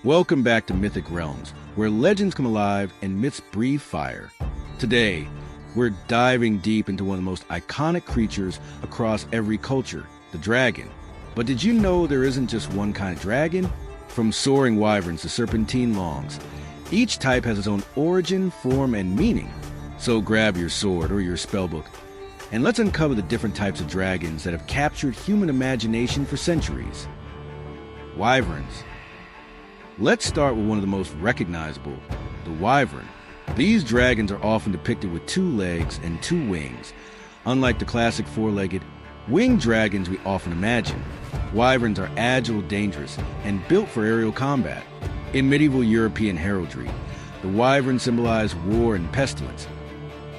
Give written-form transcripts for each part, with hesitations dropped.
Welcome back to Mythic Realms, where legends come alive and myths breathe fire. Today, we're diving deep into one of the most iconic creatures across every culture, the dragon. But did you know there isn't just one kind of dragon? From soaring wyverns to serpentine longs, each type has its own origin, form, and meaning. So grab your sword or your spellbook, and let's uncover the different types of dragons that have captured human imagination for centuries. Wyverns. Let's start with one of the most recognizable, the wyvern. These dragons are often depicted with 2 legs and 2 wings. Unlike the classic 4-legged, winged dragons we often imagine, wyverns are agile, dangerous, and built for aerial combat. In medieval European heraldry, the wyvern symbolized war and pestilence,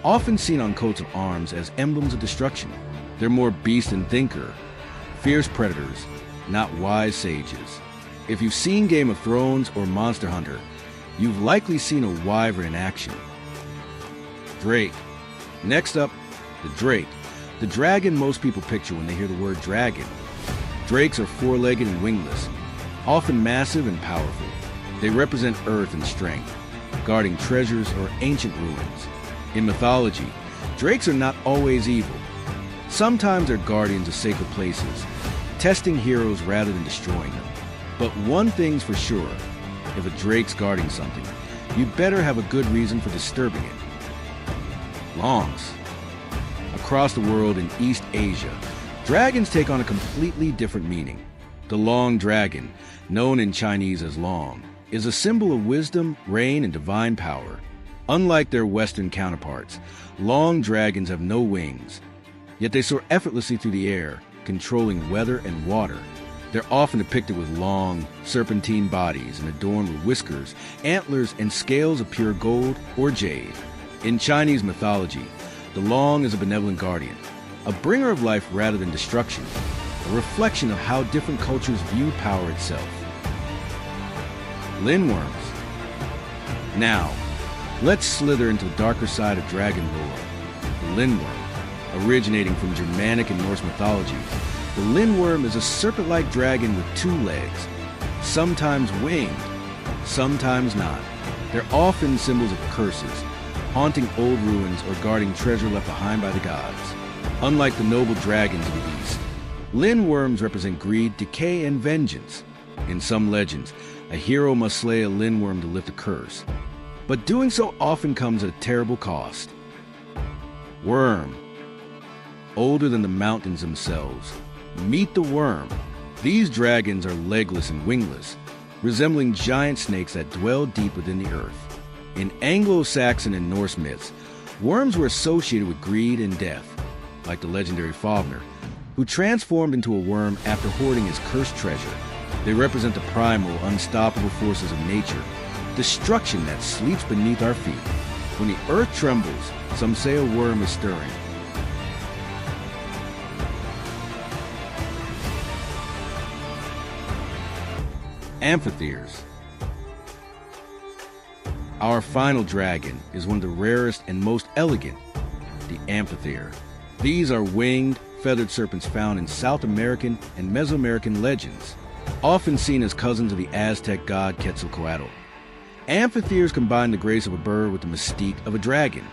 often seen on coats of arms as emblems of destruction. They're more beast than thinker, fierce predators, not wise sages. If you've seen Game of Thrones or Monster Hunter, you've likely seen a wyvern in action. Drake. Next up, the drake. The dragon most people picture when they hear the word dragon. Drakes are 4-legged and wingless, often massive and powerful. They represent earth and strength, guarding treasures or ancient ruins. In mythology, drakes are not always evil. Sometimes they're guardians of sacred places, testing heroes rather than destroying them. But one thing's for sure, if a drake's guarding something, you better have a good reason for disturbing it. Longs. Across the world in East Asia, dragons take on a completely different meaning. The long dragon, known in Chinese as long, is a symbol of wisdom, reign, and divine power. Unlike their Western counterparts, long dragons have no wings, yet they soar effortlessly through the air, controlling weather and water. They're often depicted with long, serpentine bodies and adorned with whiskers, antlers, and scales of pure gold or jade. In Chinese mythology, the long is a benevolent guardian, a bringer of life rather than destruction, a reflection of how different cultures view power itself. Lindworms. Now, let's slither into the darker side of dragon lore. The lindworm, originating from Germanic and Norse mythology, the lindworm is a serpent-like dragon with 2 legs, sometimes winged, sometimes not. They're often symbols of curses, haunting old ruins or guarding treasure left behind by the gods. Unlike the noble dragons of the East, lindworms represent greed, decay, and vengeance. In some legends, a hero must slay a lindworm to lift a curse, but doing so often comes at a terrible cost. Worm. Older than the mountains themselves. Meet the worm. These dragons are legless and wingless, resembling giant snakes that dwell deep within the earth. In Anglo-Saxon and Norse myths, worms were associated with greed and death, like the legendary Fafnir, who transformed into a worm after hoarding his cursed treasure. They represent the primal, unstoppable forces of nature, destruction that sleeps beneath our feet. When the earth trembles, some say a worm is stirring. Amphitheres. Our final dragon is one of the rarest and most elegant, the amphitheer. These are winged, feathered serpents found in South American and Mesoamerican legends, often seen as cousins of the Aztec god Quetzalcoatl. Amphitheers combine the grace of a bird with the mystique of a dragon.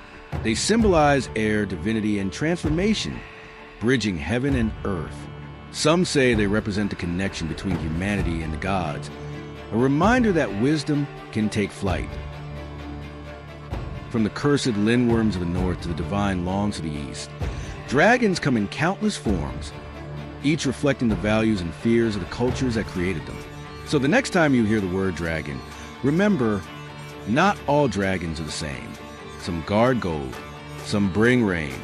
They symbolize air, divinity, and transformation, bridging heaven and earth. Some say they represent the connection between humanity and the gods, a reminder that wisdom can take flight. From the cursed lindworms of the north to the divine longs of the east, dragons come in countless forms, each reflecting the values and fears of the cultures that created them. So the next time you hear the word dragon, remember, not all dragons are the same. Some guard gold, some bring rain,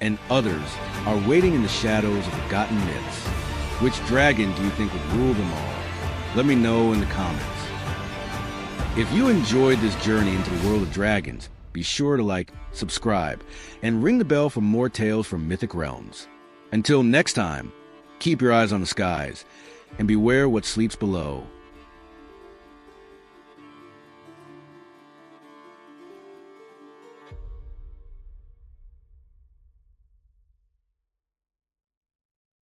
and others are waiting in the shadows of forgotten myths. Which dragon do you think would rule them all? Let me know in the comments. If you enjoyed this journey into the world of dragons, be sure to like, subscribe, and ring the bell for more tales from Mythic Realms. Until next time, keep your eyes on the skies, and beware what sleeps below.